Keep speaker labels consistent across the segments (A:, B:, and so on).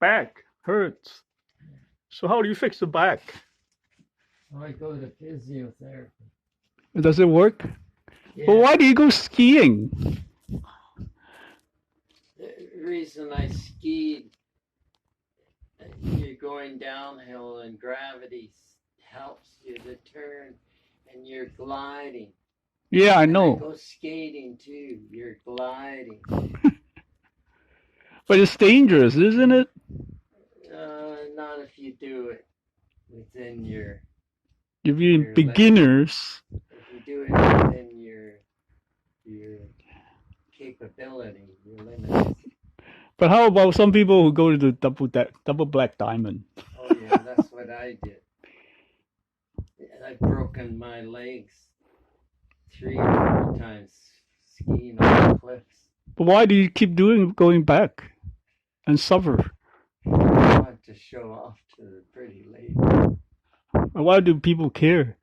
A: back hurts. So how do you fix the back?
B: I go to physiotherapy.
A: Does it work?
B: Yeah.
A: Well, why do you go skiing?
B: The reason I skied, you're going downhill and gravity helps you to turn and you're gliding.
A: Yeah, I
B: And
A: know.
B: I go skating too. You're gliding.
A: But it's dangerous, isn't it?
B: Not if you do it within your.
A: If you're
B: your
A: beginners.
B: If you do it within your capability, your limits.
A: But how about some people who go to the double black diamond?
B: Oh yeah, that's what I did. I've broken my legs 3 or 4 times skiing on the cliffs.
A: But why do you keep going back and suffer?
B: I want to show off to the pretty lady.
A: Why do people care?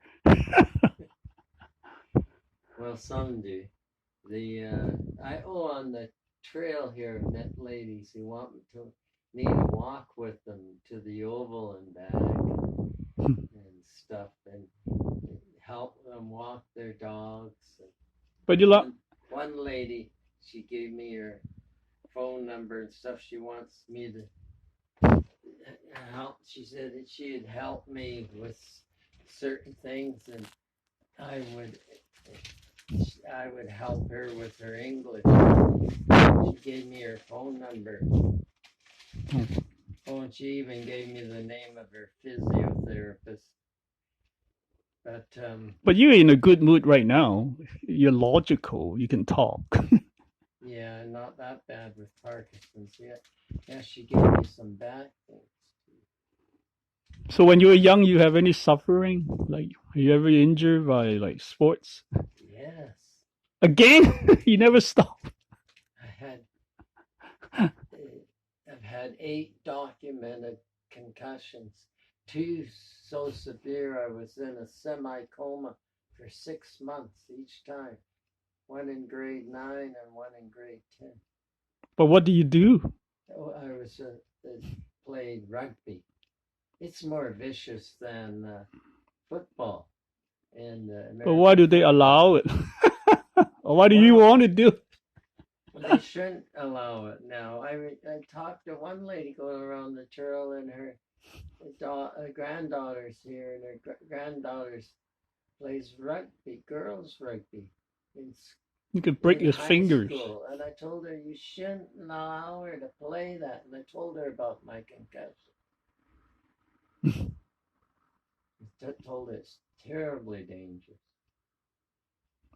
B: Well, some do. On the trail here, I've met ladies who want me to walk with them to the oval and back and stuff, and help them walk their dogs.
A: But you
B: one lady, she gave me her phone number and stuff. She wants me to help. She said that she'd help me with certain things, and I would help her with her English. She gave me her phone number. Oh, and she even gave me the name of her physiotherapist.
A: But you're in a good mood right now. You're logical. You can talk.
B: Yeah, not that bad with Parkinson's yet. Yeah, she gave me some back things.
A: So when you were young, you have any suffering? Like, are you ever injured by like sports?
B: Yes.
A: Again? You never stop.
B: I've had 8 documented concussions. 2 so severe I was in a semi-coma for 6 months each time. 1 in grade 9 and 1 in grade 10.
A: But what do you do?
B: Oh, I played rugby. It's more vicious than football.
A: But why do they allow it? Or why do you want to do it?
B: They shouldn't allow it now. I talked to one lady going around the trail, and her granddaughter's here, and her granddaughter's plays rugby, girls rugby.
A: You could break your fingers.
B: School. And I told her you shouldn't allow her to play that. And I told her about my concussion. I told her it's terribly dangerous.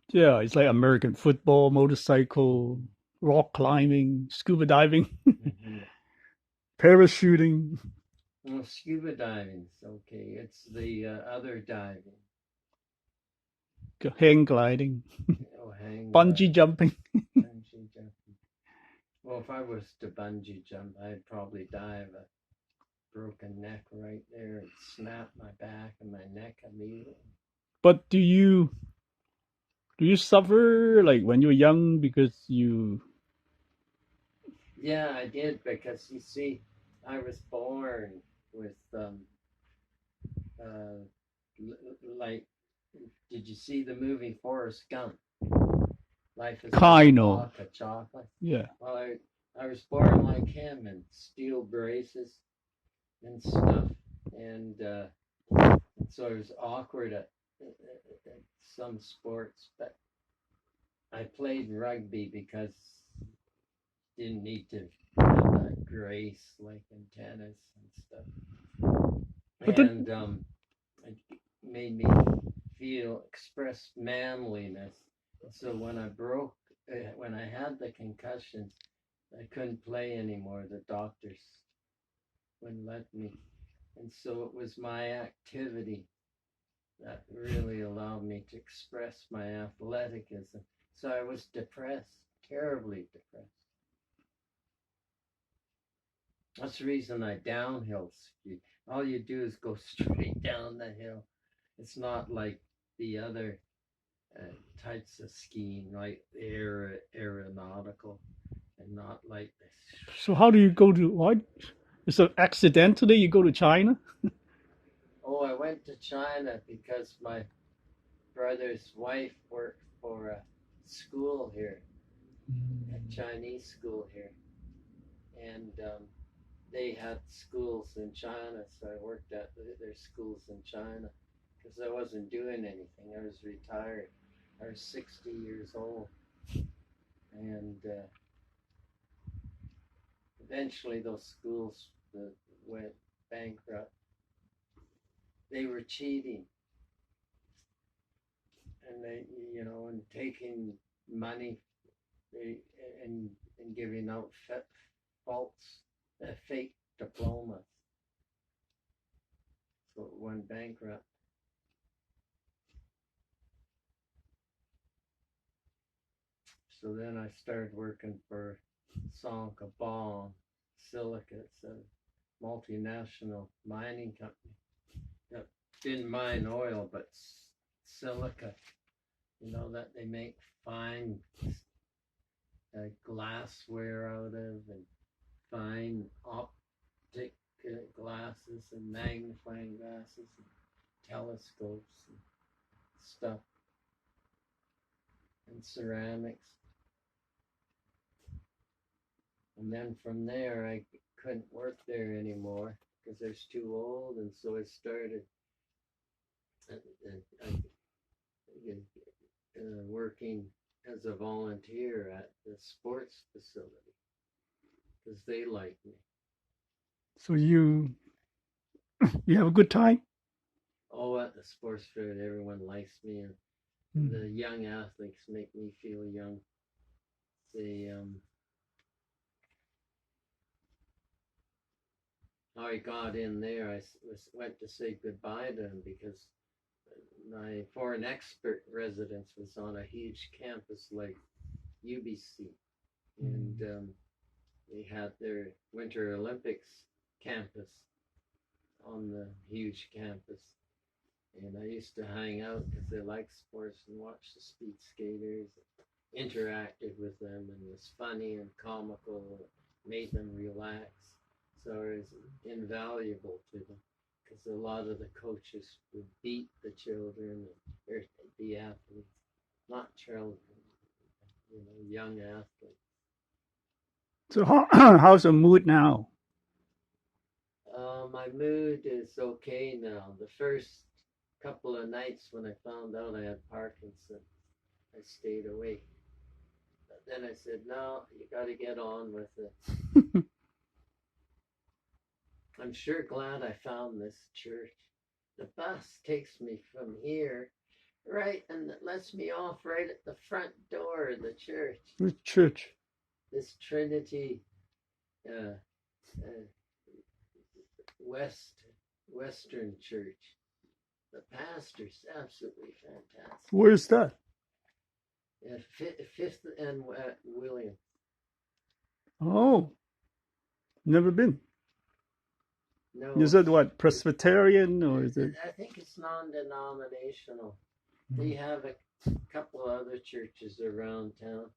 A: Yeah, it's like American football, motorcycle, rock climbing, scuba diving, parachuting.
B: Well, scuba diving's okay. It's the other diving.
A: Hang gliding. Bungee jumping.
B: Bungee jumping. Well, if I was to bungee jump, I'd probably die of a broken neck right there and snap my back and my neck immediately.
A: But do you suffer like when you were young because you?
B: Yeah, I did, because you see, I was born with like, did you see the movie Forrest Gump? Life is
A: kind
B: like a
A: of
B: block of chocolate.
A: Yeah.
B: Well, I was born like him, in steel braces and stuff, and so it was awkward at some sports, but I played rugby because didn't need to have that grace like in tennis and stuff. But it made me express manliness. So when I had the concussions, I couldn't play anymore. The doctors wouldn't let me. And so it was my activity that really allowed me to express my athleticism. So I was depressed, terribly depressed. That's the reason I downhill ski. All you do is go straight down the hill. It's not like the other types of skiing, like aeronautical, and not like this.
A: So how do you go to what? So accidentally you go to China?
B: Oh, I went to China because my brother's wife worked for a school here, a Chinese school here, and they had schools in China, so I worked at their schools in China because I wasn't doing anything. I was retired. I was 60 years old, and eventually those schools went bankrupt. They were cheating, and they, and taking money, and giving out false, fake diplomas. So it went bankrupt. So then I started working for Sankabong Silicates, a multinational mining company that didn't mine oil, but silica. That they make fine glassware out of, and fine optic glasses and magnifying glasses and telescopes and stuff, and ceramics. And then from there, I couldn't work there anymore because I was too old, and so I started working as a volunteer at the sports facility because they liked me.
A: So you have a good time?
B: Oh, at the sports fair, everyone likes me, and the young athletes make me feel young. They how I got in there, I went to say goodbye to them because my foreign expert residence was on a huge campus like UBC, and they had their Winter Olympics campus on the huge campus, and I used to hang out because they liked sports and watch the speed skaters, interacted with them, and was funny and comical, made them relax. So it was invaluable to them because a lot of the coaches would beat the children or the athletes, not children, young athletes.
A: So how's the mood now?
B: My mood is okay now. The first couple of nights when I found out I had Parkinson, I stayed awake. But then I said, no, you got to get on with it. I'm sure glad I found this church. The bus takes me from here, right, and it lets me off right at the front door of the church.
A: Which church?
B: This Trinity Western Church. The pastor's absolutely fantastic.
A: Where is that?
B: Fifth and William.
A: Oh, never been.
B: No.
A: Is it what, Presbyterian, or is it?
B: I think it's non-denominational. They have a couple of other churches around town.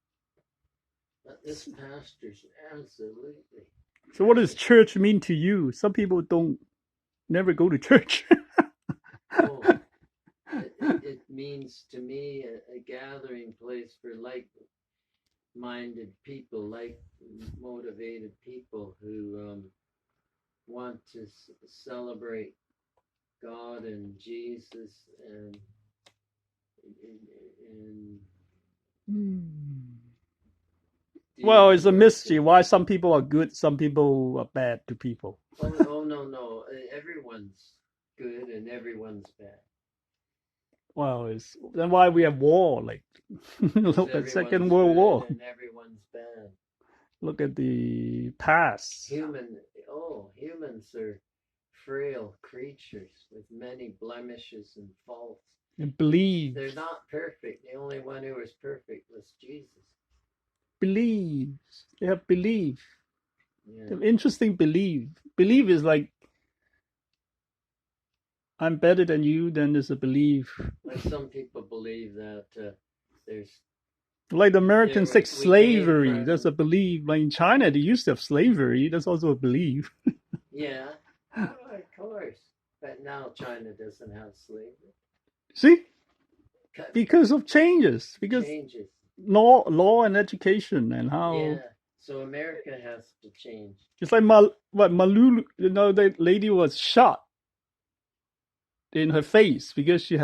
B: But this pastor's absolutely.
A: So what does church mean to you? Some people never go to church.
B: It means to me a gathering place for like-minded people, like-motivated people who want to celebrate God and Jesus and
A: Well, it's a mystery why some people are good, some people are bad to people.
B: Oh no. Everyone's good and everyone's bad.
A: Well, then why we have war? Like, look at Second World War.
B: And everyone's bad.
A: Look at the past.
B: Humans are frail creatures with many blemishes and faults.
A: And believe.
B: They're not perfect. The only one who was perfect was Jesus.
A: Believe. They have belief.
B: Yeah.
A: They have interesting belief. Belief is like, I'm better than you, then there's a belief.
B: Like some people believe that there's...
A: Like the Americans say slavery, there's a belief. Like in China, they used to have slavery. That's also a belief.
B: Yeah, of course. But now China doesn't have slavery.
A: See, because of changes, because
B: Changes.
A: law and education and how.
B: Yeah. So America has to change.
A: It's like Malulu, the lady was shot in her face because she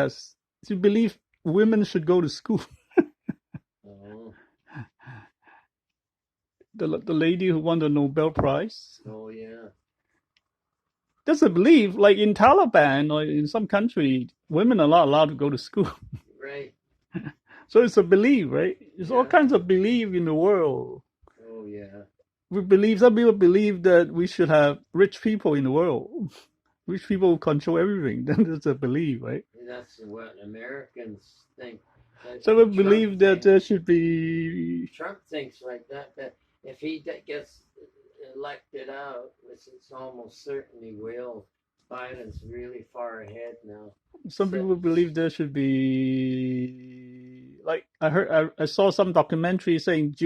A: believed women should go to school.
B: Oh.
A: The lady who won the Nobel Prize.
B: Oh yeah.
A: That's a belief. Like in Taliban or in some country, women are not allowed to go to school.
B: Right.
A: So it's a belief, right? There's all
B: Yeah.
A: kinds of belief in the world.
B: Oh yeah.
A: Some people believe that we should have rich people in the world. Rich people control everything. Then that's a belief, right?
B: That's what Americans think.
A: Some people
B: Trump
A: believe that
B: thinks.
A: there should be.
B: Trump thinks like that. But if he gets elected out, which it's almost certainly will, Biden's really far ahead now.
A: Some people believe there should be, like I saw some documentary saying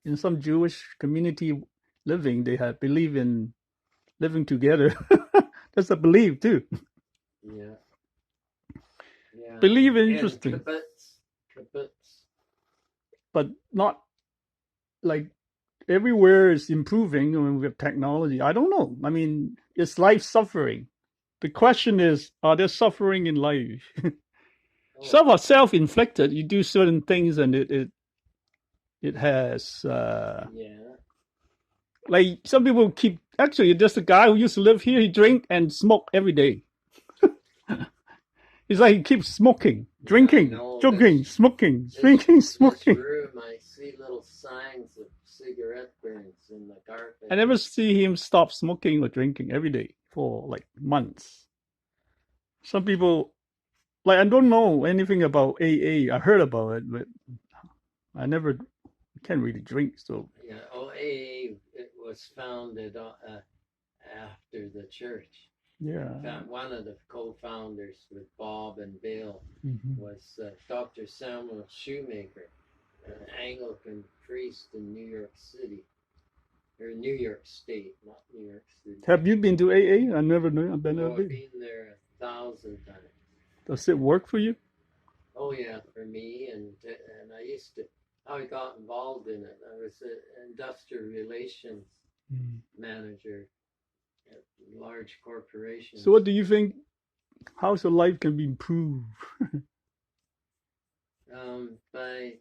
A: in some Jewish community they believe in living together. That's a belief too.
B: Yeah. Yeah.
A: Believe is interesting.
B: Kibbutz.
A: But not like everywhere is improving with technology. I don't know. I mean, it's life suffering. The question is, are there suffering in life? Some are self-inflicted. You do certain things and it has like some people actually there's a guy who used to live here, he drink and smoke every day. It's like he keeps smoking, drinking, joking, smoking, drinking, smoking.
B: This room, I see little signs of cigarette burns in the carpet.
A: I never see him stop smoking or drinking every day for like months. Some people, like, I don't know anything about AA. I heard about it, but I can't really drink. So
B: yeah, AA it was founded after the church.
A: Yeah.
B: One of the co-founders with Bob and Bill was Dr. Samuel Shoemaker, an Anglican priest in New York City, or New York State, not New York City.
A: Have you been to AA? I never knew.
B: I've been there 1,000 times.
A: Does it work for you?
B: Oh yeah, for me, and I used to. How I got involved in it. I was an industrial relations manager at large corporations.
A: So what do you think? How's your life can be improved?
B: By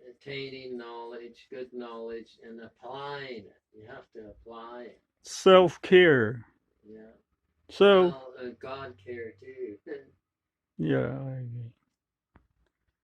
B: attaining knowledge, good knowledge, and applying it. You have to apply it.
A: Self-care.
B: Yeah.
A: So
B: God care too.
A: yeah,